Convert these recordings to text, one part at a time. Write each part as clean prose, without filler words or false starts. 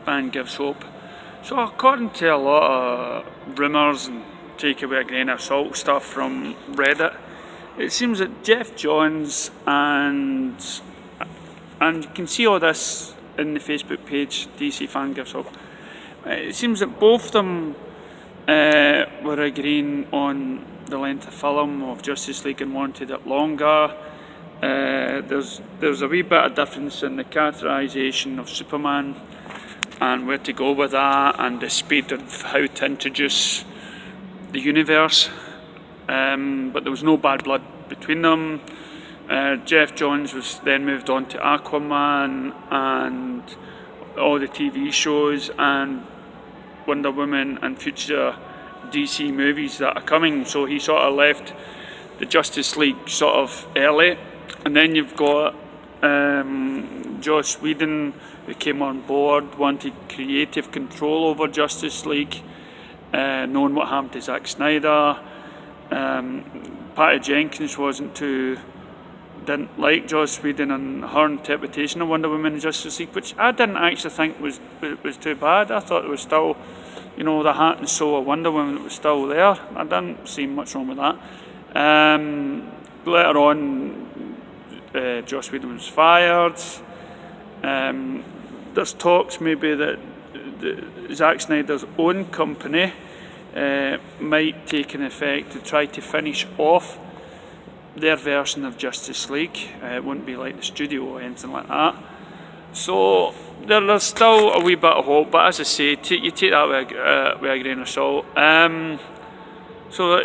Batman Gives Hope. So according to a lot of rumours and take it with a grain of salt stuff from Reddit, it seems that Geoff Johns and you can see all this in the Facebook page, DC Fan Gives Hope. It seems that both of them were agreeing on the length of film of Justice League and wanted it longer. There's a wee bit of difference in the characterisation of Superman and where to go with that, and the speed of how to introduce the universe. But there was no bad blood between them. Geoff Johns was then moved on to Aquaman and all the TV shows and Wonder Woman and future DC movies that are coming. So he sort of left the Justice League sort of early. And then you've got Joss Whedon, who came on board, wanted creative control over Justice League, knowing what happened to Zack Snyder. Patty Jenkins didn't like Joss Whedon and her interpretation of Wonder Woman and Justice League, which I didn't actually think was too bad. I thought it was still, the heart and soul of Wonder Woman that was still there. I didn't see much wrong with that. Later on, Joss Whedon was fired. There's talks maybe that Zack Snyder's own company might take an effect to try to finish off their version of Justice League. It wouldn't be like the studio or anything like that. So there's still a wee bit of hope, but as I say, you take that with a grain of salt. So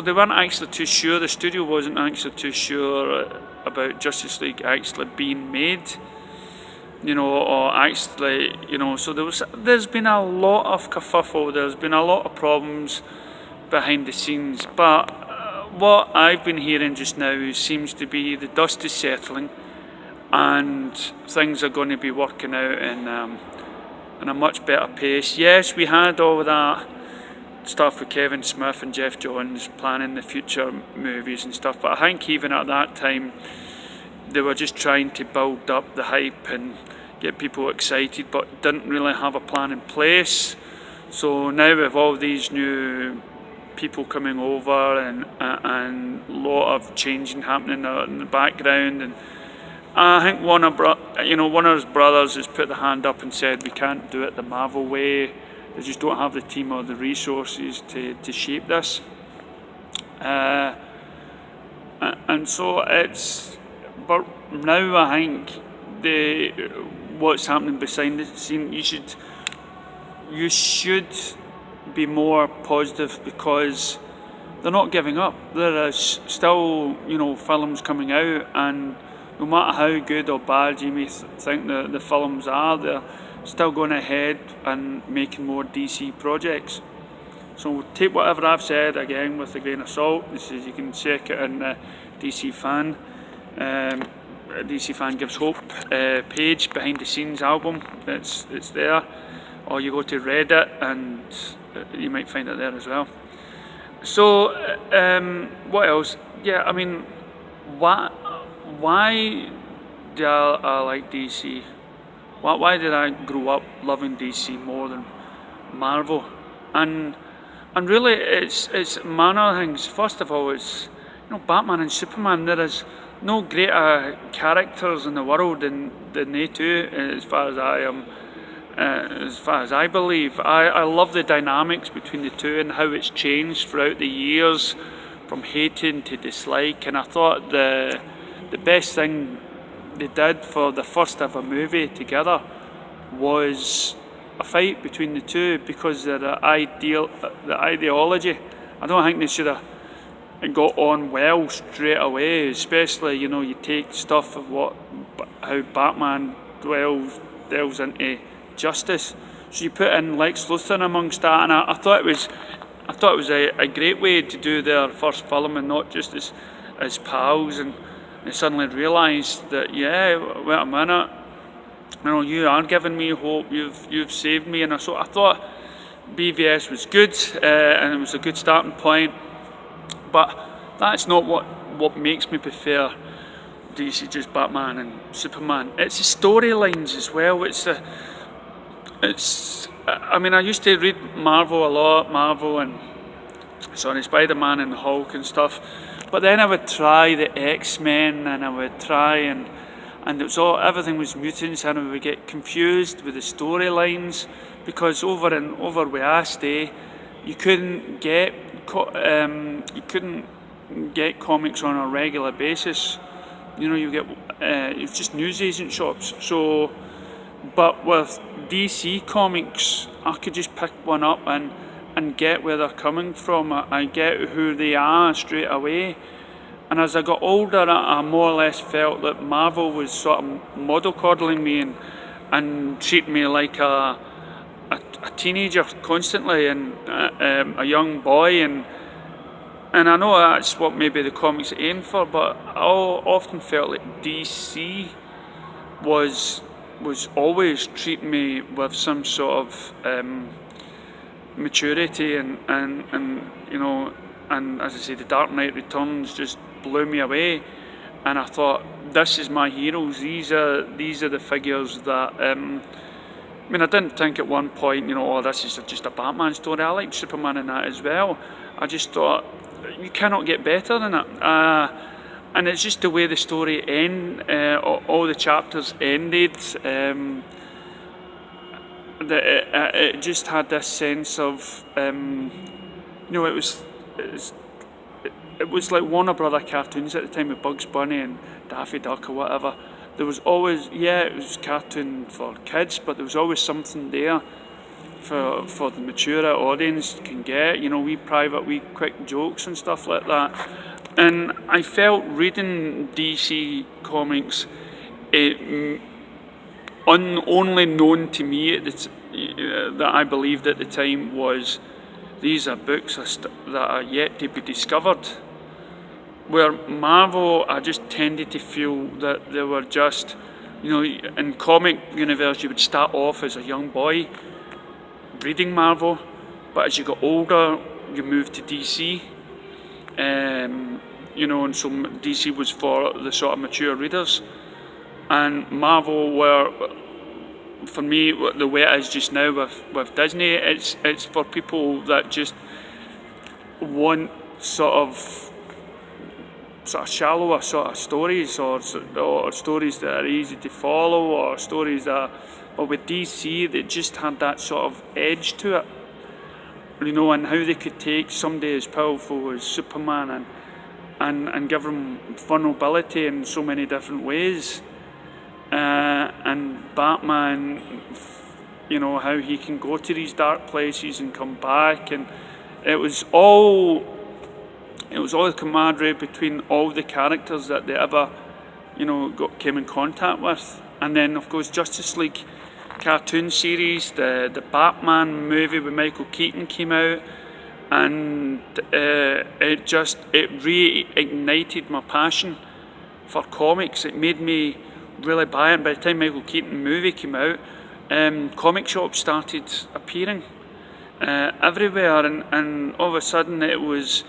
they weren't actually too sure. The studio wasn't actually too sure about Justice League actually being made. Or actually, so there's been a lot of kerfuffle, there's been a lot of problems behind the scenes, but what I've been hearing just now seems to be the dust is settling and things are going to be working out in a much better pace. Yes, we had all of that stuff with Kevin Smith and Geoff Johns planning the future movies and stuff, but I think even at that time they were just trying to build up the hype and get people excited, but didn't really have a plan in place. So now with all these new people coming over and a lot of changing happening in the background, and I think Warner's brothers has put the hand up and said we can't do it the Marvel way. They just don't have the team or the resources to shape this. And so but now I think what's happening behind the scene, you should be more positive because they're not giving up. There is still, films coming out, and no matter how good or bad you may think the films are, they're still going ahead and making more DC projects. So take whatever I've said again with a grain of salt. You can check it in the DC Fan Gives Hope page, behind the scenes album. It's there, or you go to Reddit and you might find it there as well. So what else? Yeah, I mean, why do I like DC? Why did I grow up loving DC more than Marvel? And really, it's a manner of things. First of all, it's Batman and Superman. There is no greater characters in the world than they two, as far as I believe. I love the dynamics between the two and how it's changed throughout the years, from hating to dislike. And I thought the best thing they did for the first ever movie together was a fight between the two, because the ideology, I don't think they should have got on well straight away. Especially, you take stuff of how Batman delves into justice. So you put in Lex Luthor amongst that, and I thought it was a great way to do their first film, and not just as pals. And they suddenly realised that, wait a minute, you are giving me hope. You've saved me, and so I thought BVS was good, and it was a good starting point. But that's not what makes me prefer DC, just Batman and Superman. It's the storylines as well. It's it's. I mean, I used to read Marvel a lot, Marvel and Spider-Man and Hulk and stuff. But then I would try the X-Men, and I would try and it was everything was mutants, and I would get confused with the storylines because over where I stay, you couldn't get comics on a regular basis. You get it's just newsagent shops. So, but with DC Comics, I could just pick one up and get where they're coming from. I get who they are straight away. And as I got older, I more or less felt that Marvel was sort of mollycoddling me and treating me like a teenager constantly, and a young boy. And I know that's what maybe the comics aim for, but I often felt like DC was always treating me with some sort of maturity, and and as I say, The Dark Knight Returns just blew me away, and I thought, this is my heroes. These are the figures that. I mean, I didn't think at one point, this is just a Batman story. I liked Superman in that as well. I just thought, you cannot get better than it. And it's just the way the story all the chapters ended. That it just had this sense of, it was like Warner Brother cartoons at the time with Bugs Bunny and Daffy Duck or whatever. There was always, it was cartoon for kids, but there was always something there for the mature audience can get, wee quick jokes and stuff like that. And I felt reading DC Comics, only known to me that I believed at the time was, these are books that are yet to be discovered. Where Marvel, I just tended to feel that they were just, in comic universe, you would start off as a young boy reading Marvel, but as you got older, you moved to DC. And so DC was for the sort of mature readers, and Marvel were, for me, the way it is just now with Disney, it's for people that just want sort of shallower sort of stories, or stories that are easy to follow, or stories that. But with DC, they just had that sort of edge to it, and how they could take somebody as powerful as Superman and give him vulnerability in so many different ways. And Batman, how he can go to these dark places and come back, and it was all the camaraderie between all the characters that they ever, came in contact with. And then, of course, Justice League cartoon series, the Batman movie with Michael Keaton came out, and it reignited my passion for comics. It made me really buy it. By the time Michael Keaton movie came out, comic shops started appearing everywhere, and all of a sudden it was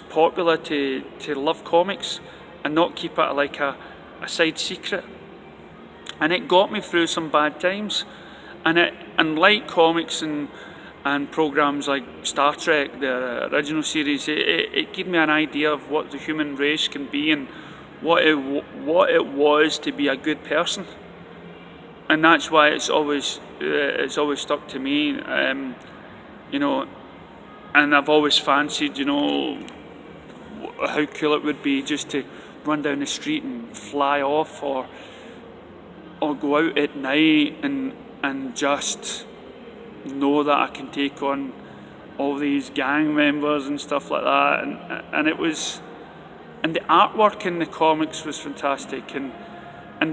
popular to love comics and not keep it like a side secret. And it got me through some bad times, and like comics and programs like Star Trek, the original series, it gave me an idea of what the human race can be and what it was to be a good person. And that's why it's always stuck to me, and I've always fancied, how cool it would be just to run down the street and fly off, or go out at night and just know that I can take on all these gang members and stuff like that, and it was, and the artwork in the comics was fantastic, and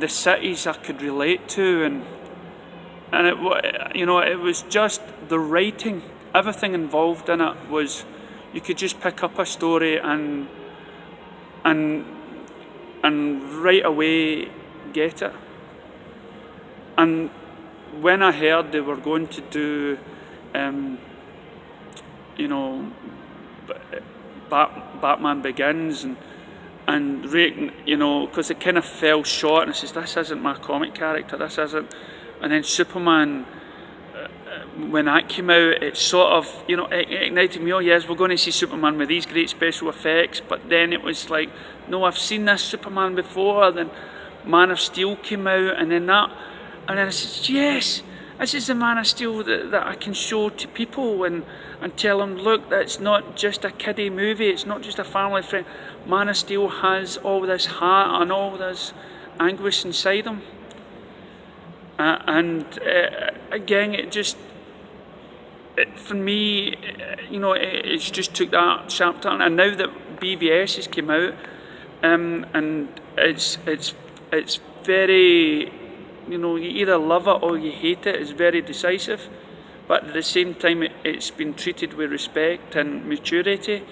the cities I could relate to, and it was just the writing, everything involved in it was, you could just pick up a story and right away get it. And when I heard they were going to do, Batman Begins and because it kind of fell short, and I says, this isn't my comic character, this isn't. And then Superman when that came out, it sort of, it ignited me. Oh yes, we're going to see Superman with these great special effects. But then it was like, no, I've seen this Superman before. Then Man of Steel came out, and then I said, yes, this is the Man of Steel that I can show to people and tell them, look, that's not just a kiddie movie. It's not just a family friend. Man of Steel has all this heart and all this anguish inside him. Again, for me, it's just took that chapter, and now that BVS has came out, and it's very, you either love it or you hate it. It's very decisive, but at the same time, it's been treated with respect and maturity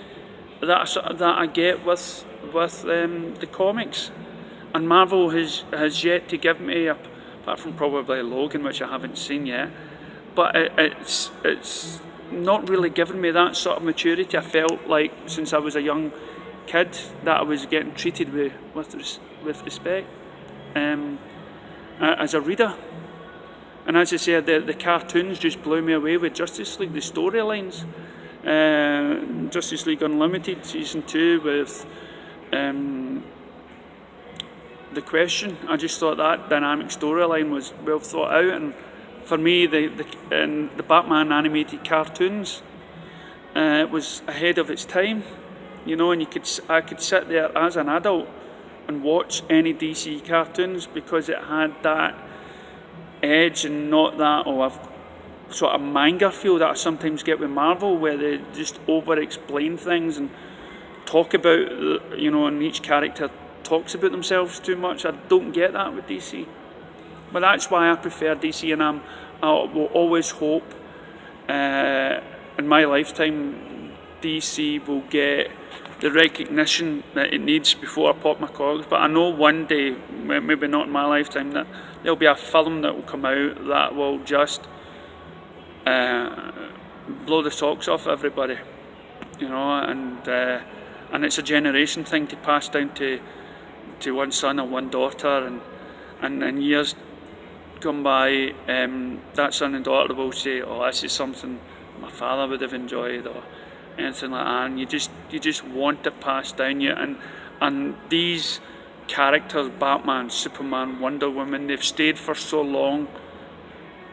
that I get with the comics, and Marvel has yet to give me, apart from probably Logan, which I haven't seen yet. But it's not really given me that sort of maturity. I felt like since I was a young kid that I was getting treated with respect as a reader. And as I said, the cartoons just blew me away with Justice League, the storylines. Justice League Unlimited Season 2 with The Question. I just thought that dynamic storyline was well thought out, and for me, the Batman animated cartoons was ahead of its time, and I could sit there as an adult and watch any DC cartoons because it had that edge and not that sort of manga feel that I sometimes get with Marvel, where they just over-explain things and talk about, and each character talks about themselves too much. I don't get that with DC. But that's why I prefer DC, and I will always hope in my lifetime DC will get the recognition that it needs before I pop my cogs. But I know one day, maybe not in my lifetime, that there'll be a film that will come out that will just blow the socks off everybody, and it's a generation thing to pass down to one son or one daughter, and years come by, that son and daughter will say, oh, this is something my father would have enjoyed, or anything like that, and you just want to pass down and these characters, Batman, Superman, Wonder Woman, they've stayed for so long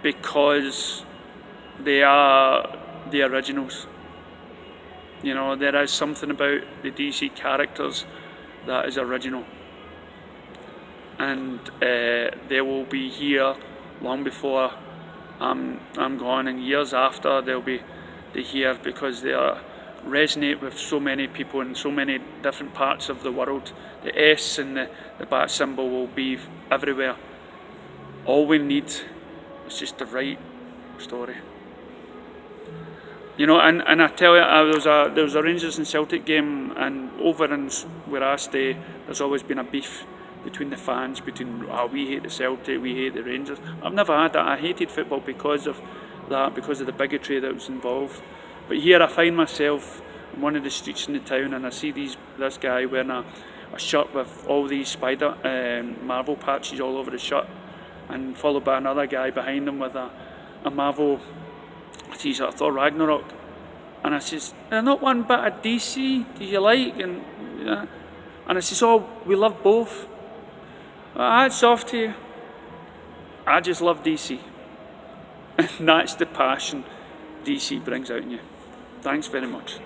because they are the originals. There is something about the DC characters that is original, and they will be here long before I'm gone, and years after they'll be here because they resonate with so many people in so many different parts of the world. The S and the bat symbol will be everywhere. All we need is just the right story. And I tell you, there was a Rangers and Celtic game, and over in where I stay, there's always been a beef between the fans, we hate the Celtic, we hate the Rangers. I've never had that. I hated football because of that, because of the bigotry that was involved. But here I find myself in one of the streets in the town, and I see this guy wearing a shirt with all these Spider Marvel patches all over the shirt, and followed by another guy behind him with a Marvel t-shirt, Thor Ragnarok. And I says, they're not one bit of DC, do you like? And I says, oh, we love both. Hats off to you. I just love DC. And that's the passion DC brings out in you. Thanks very much.